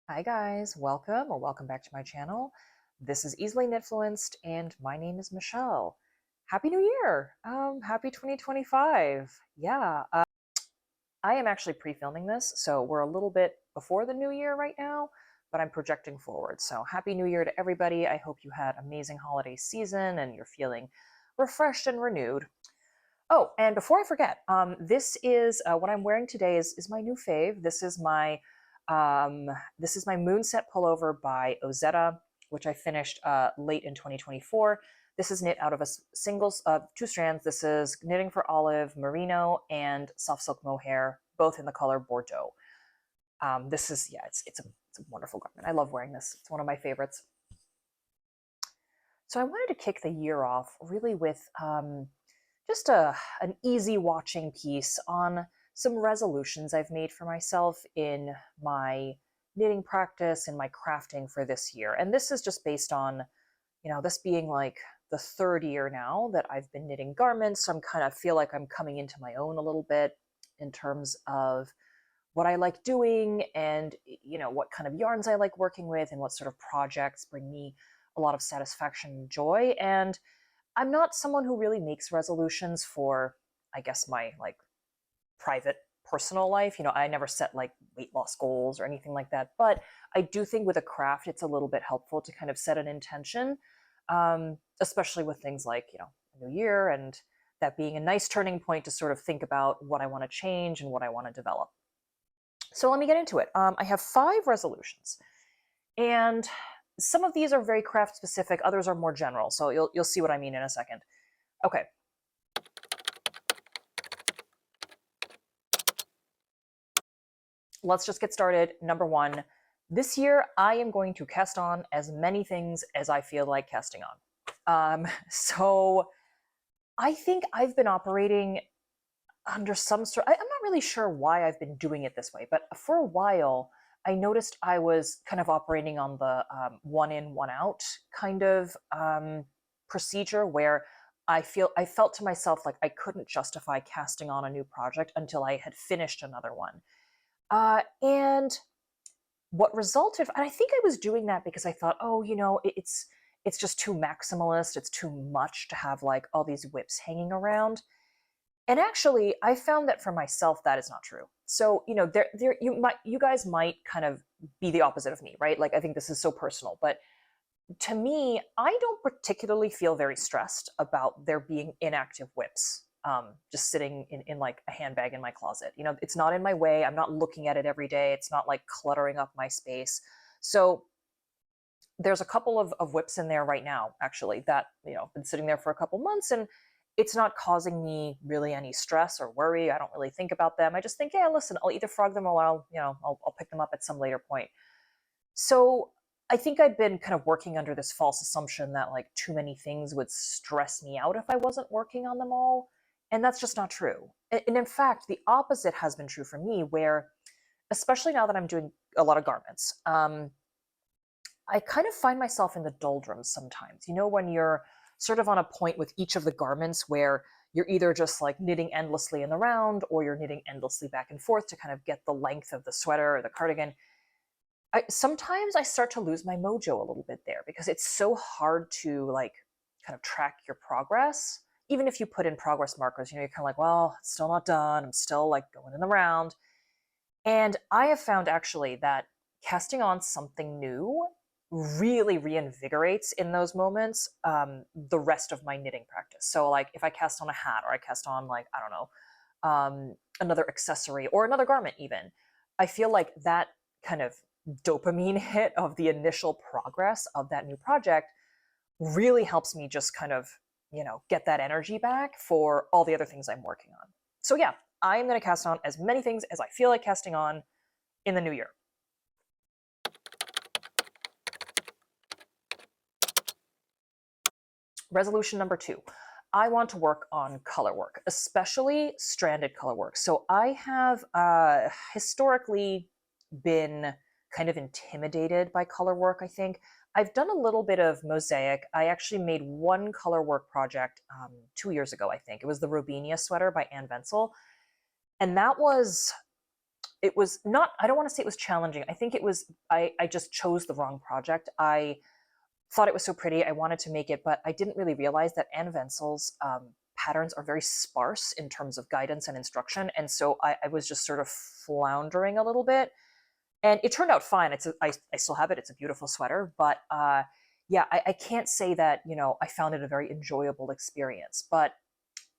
Hi guys, welcome back to my channel. This is Easily Knitfluenced and my name is Michelle. Happy New Year! Happy 2025. Yeah, I am actually pre-filming this, so we're a little bit before the new year right now, but I'm projecting forward. So Happy New Year to everybody. I hope you had amazing holiday season and you're feeling refreshed and renewed. Oh, and before I forget, this is what I'm wearing today is my new fave. Um, this is my Moonset pullover by Ozetta, which I finished late in 2024. This is knit out of a single two strands. This is knitting for olive, merino, and soft silk mohair, both in the color Bordeaux. This is it's a wonderful garment. I love wearing this. It's one of my favorites. So I wanted to kick the year off really with just an easy watching piece on some resolutions I've made for myself in my knitting practice and my crafting for this year. And this is just based on, this being like the third year now that I've been knitting garments. So I'm kind of feel like I'm coming into my own a little bit in terms of what I like doing and, what kind of yarns I like working with and what sort of projects bring me a lot of satisfaction and joy. And I'm not someone who really makes resolutions for, I guess, my like private personal life. I never set like weight loss goals or anything like that. But I do think with a craft, it's a little bit helpful to kind of set an intention, especially with things like, a new year and that being a nice turning point to sort of think about what I want to change and what I want to develop. So let me get into it. I have 5 resolutions, and some of these are very craft specific, others are more general. So you'll see what I mean in a second. Okay. Let's just get started. Number 1, this year I am going to cast on as many things as I feel like casting on. So I think I've been operating under some sort, I'm not really sure why I've been doing it this way, but for a while I noticed I was kind of operating on the one in, one out kind of procedure where I felt to myself like I couldn't justify casting on a new project until I had finished another one. And what resulted, and I think I was doing that because I thought, oh, it's just too maximalist. It's too much to have like all these whips hanging around. And actually, I found that for myself, that is not true. So, you guys might kind of be the opposite of me, right? Like, I think this is so personal, but to me, I don't particularly feel very stressed about there being inactive whips just sitting in like a handbag in my closet. It's not in my way. I'm not looking at it every day. It's not like cluttering up my space. So there's a couple of whips in there right now, actually, that, been sitting there for a couple months, and it's not causing me really any stress or worry. I don't really think about them. I just think, yeah, listen, I'll either frog them or I'll pick them up at some later point. So I think I'd been kind of working under this false assumption that like too many things would stress me out if I wasn't working on them all. And that's just not true. And in fact, the opposite has been true for me, where, especially now that I'm doing a lot of garments, I kind of find myself in the doldrums sometimes. When you're sort of on a point with each of the garments where you're either just like knitting endlessly in the round or you're knitting endlessly back and forth to kind of get the length of the sweater or the cardigan. Sometimes I start to lose my mojo a little bit there because it's so hard to like kind of track your progress. Even if you put in progress markers, you're kind of like, well, it's still not done. I'm still like going in the round. And I have found actually that casting on something new really reinvigorates in those moments the rest of my knitting practice. So like if I cast on a hat or I cast on like, I don't know, another accessory or another garment even, I feel like that kind of dopamine hit of the initial progress of that new project really helps me just kind of, get that energy back for all the other things I'm working on. So yeah, I am going to cast on as many things as I feel like casting on in the new year. Resolution number 2. I want to work on color work, especially stranded color work. So I have historically been kind of intimidated by color work, I think. I've done a little bit of mosaic. I actually made one color work project 2 years ago, I think. It was the Robinia sweater by Anne Wenzel. And that was it was not, I don't want to say it was challenging. I think it was, I just chose the wrong project. I thought it was so pretty. I wanted to make it, but I didn't really realize that Anne Wenzel's patterns are very sparse in terms of guidance and instruction. And so I was just sort of floundering a little bit. And it turned out fine. I still have it. It's a beautiful sweater, but yeah, I can't say that, I found it a very enjoyable experience. But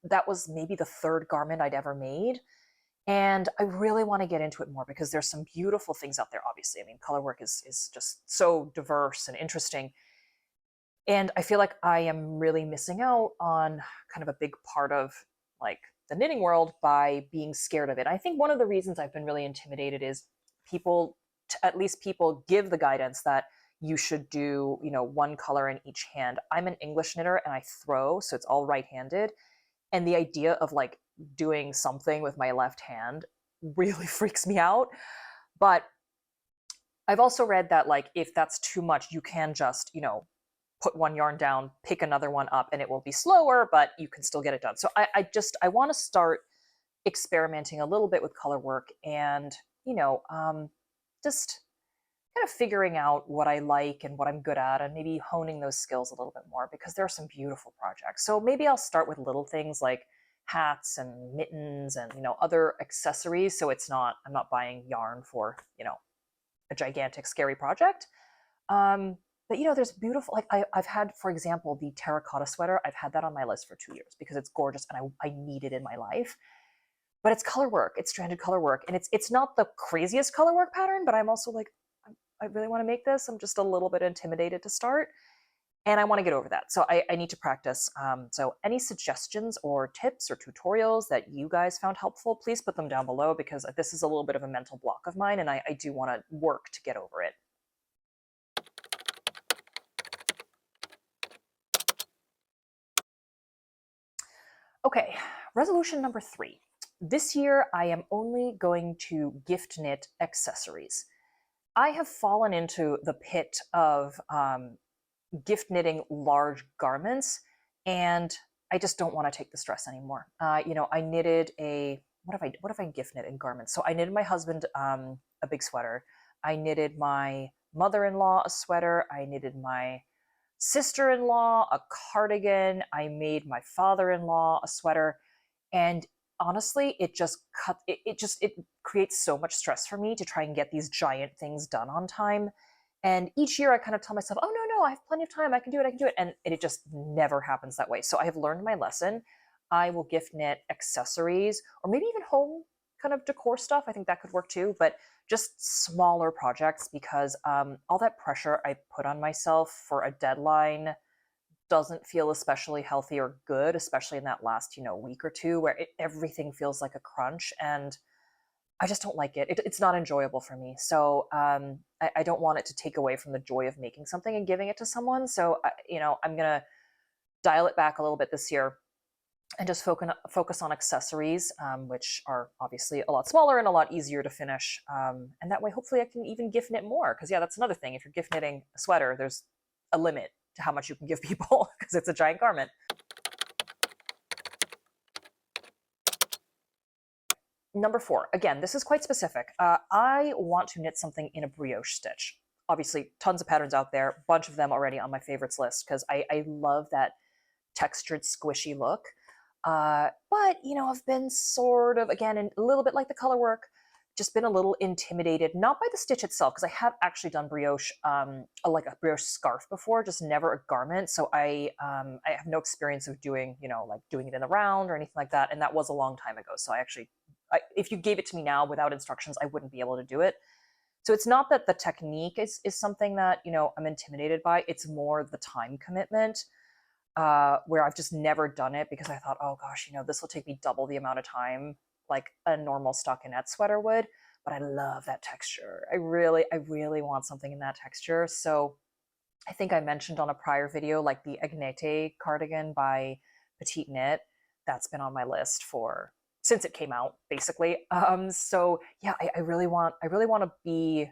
that was maybe the third garment I'd ever made. And I really want to get into it more because there's some beautiful things out there, obviously. I mean, color work is just so diverse and interesting. And I feel like I am really missing out on kind of a big part of like the knitting world by being scared of it. I think one of the reasons I've been really intimidated is people, at least people give the guidance that you should do, one color in each hand. I'm an English knitter and I throw, so it's all right-handed. And the idea of like doing something with my left hand really freaks me out. But I've also read that like if that's too much, you can just, put one yarn down, pick another one up, and it will be slower, but you can still get it done. So I want to start experimenting a little bit with color work and, just kind of figuring out what I like and what I'm good at and maybe honing those skills a little bit more because there are some beautiful projects. So maybe I'll start with little things like hats and mittens and, other accessories. So I'm not buying yarn for, a gigantic, scary project. But there's beautiful, like I've had, for example, the terracotta sweater. I've had that on my list for 2 years because it's gorgeous and I need it in my life. But it's color work, it's stranded color work, and it's not the craziest color work pattern. But I'm also like, I really want to make this. I'm just a little bit intimidated to start, and I want to get over that. So I need to practice. So any suggestions or tips or tutorials that you guys found helpful, please put them down below because this is a little bit of a mental block of mine, and I do want to work to get over it. Okay, resolution number 3. This year, I am only going to gift knit accessories. I have fallen into the pit of gift knitting large garments, and I just don't want to take the stress anymore. I knitted what have I gift knit in garments? So I knitted my husband a big sweater. I knitted my mother-in-law a sweater. I knitted my sister-in-law a cardigan. I made my father-in-law a sweater. And honestly, it creates so much stress for me to try and get these giant things done on time. And each year I kind of tell myself, oh no, I have plenty of time, I can do it. And it just never happens that way. So I have learned my lesson. I will gift knit accessories or maybe even home kind of decor stuff. I think that could work too, but just smaller projects because all that pressure I put on myself for a deadline doesn't feel especially healthy or good, especially in that last, week or two where everything feels like a crunch. And I just don't like it. It's not enjoyable for me. So I don't want it to take away from the joy of making something and giving it to someone. So, I'm going to dial it back a little bit this year and just focus on accessories, which are obviously a lot smaller and a lot easier to finish. And that way, hopefully I can even gift knit more. Because yeah, that's another thing. If you're gift knitting a sweater, there's a limit to how much you can give people because it's a giant garment. Number 4, again, this is quite specific. I want to knit something in a brioche stitch. Obviously, tons of patterns out there, a bunch of them already on my favorites list because I love that textured, squishy look. But, I've been sort of, again, a little bit like the color work, just been a little intimidated, not by the stitch itself, because I have actually done brioche, like a brioche scarf before, just never a garment. So I have no experience of doing, like doing it in the round or anything like that. And that was a long time ago. So if you gave it to me now without instructions, I wouldn't be able to do it. So it's not that the technique is something that, I'm intimidated by. It's more the time commitment, where I've just never done it because I thought, oh gosh, this will take me double the amount of time like a normal stockinette sweater would. But I love that texture. I really want something in that texture. So I think I mentioned on a prior video, like the Agnete cardigan by Petite Knit. That's been on my list since it came out, basically. So yeah, I really want to be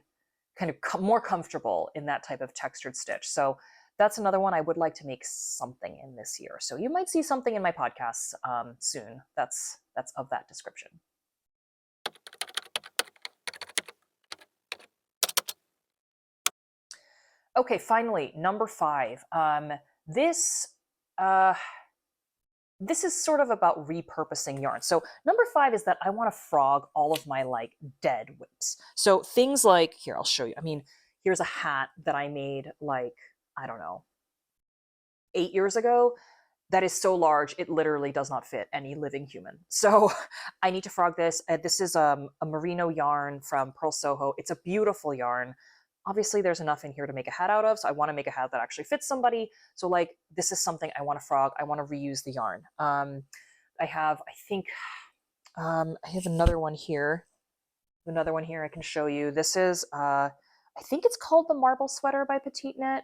kind of more comfortable in that type of textured stitch. So that's another one I would like to make something in this year. So you might see something in my podcasts soon. That's of that description. Okay, finally, number 5. This uh, this is sort of about repurposing yarn. So number 5 is that I want to frog all of my like dead whips. So things like, here, I'll show you. I mean, here's a hat that I made like, I don't know, 8 years ago that is so large it literally does not fit any living human. So I need to frog this. This is a merino yarn from Pearl Soho. It's a beautiful yarn. Obviously, there's enough in here to make a hat out of, so I want to make a hat that actually fits somebody. So like, this is something I want to frog. I want to reuse the yarn. I have, I think, I have another one here. Another one here I can show you. This is, I think it's called the Marble Sweater by Petite Knit.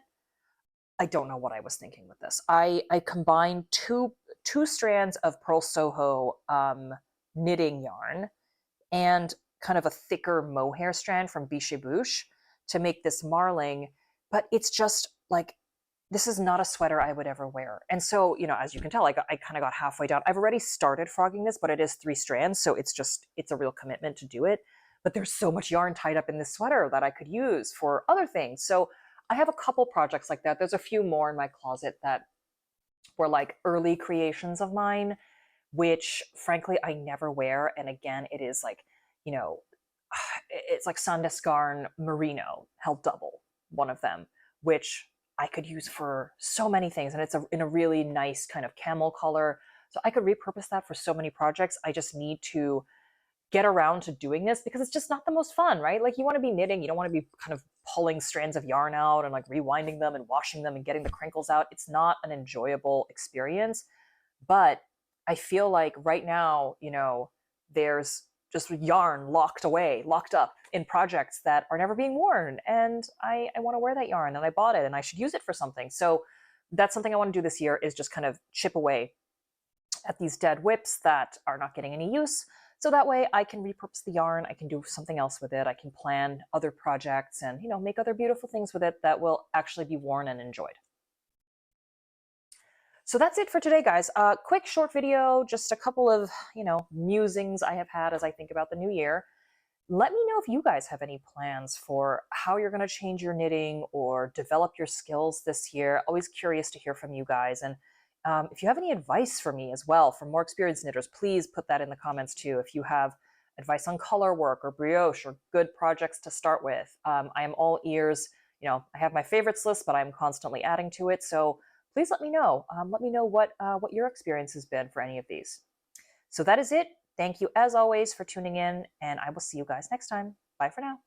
I don't know what I was thinking with this. I combined two strands of Pearl Soho knitting yarn and kind of a thicker mohair strand from Biche Bouche to make this marling, but it's just like, this is not a sweater I would ever wear. And so, you know, as you can tell, I kind of got halfway down. I've already started frogging this, but it is 3 strands, so it's a real commitment to do it. But there's so much yarn tied up in this sweater that I could use for other things. So I have a couple projects like that. There's a few more in my closet that were like early creations of mine, which frankly I never wear. And again, it is like, you know, it's like Sandesgarn Merino held double, one of them, which I could use for so many things. And it's in a really nice kind of camel color. So I could repurpose that for so many projects. I just need to get around to doing this because it's just not the most fun, right? Like, you want to be knitting, you don't want to be kind of pulling strands of yarn out and like rewinding them and washing them and getting the crinkles out. It's not an enjoyable experience. But I feel like right now, you know, there's just yarn locked away, locked up in projects that are never being worn. And I want to wear that yarn and I bought it and I should use it for something. So that's something I want to do this year, is just kind of chip away at these dead whips that are not getting any use. So that way I can repurpose the yarn, I can do something else with it, I can plan other projects and, you know, make other beautiful things with it that will actually be worn and enjoyed. So that's it for today, guys. Quick short video, just a couple of, you know, musings I have had as I think about the new year. Let me know if you guys have any plans for how you're going to change your knitting or develop your skills this year. Always curious to hear from you guys. And if you have any advice for me as well, for more experienced knitters, please put that in the comments too. If you have advice on color work or brioche or good projects to start with, I am all ears. You know, I have my favorites list, but I'm constantly adding to it. So please let me know. Let me know what your experience has been for any of these. So that is it. Thank you as always for tuning in, and I will see you guys next time. Bye for now.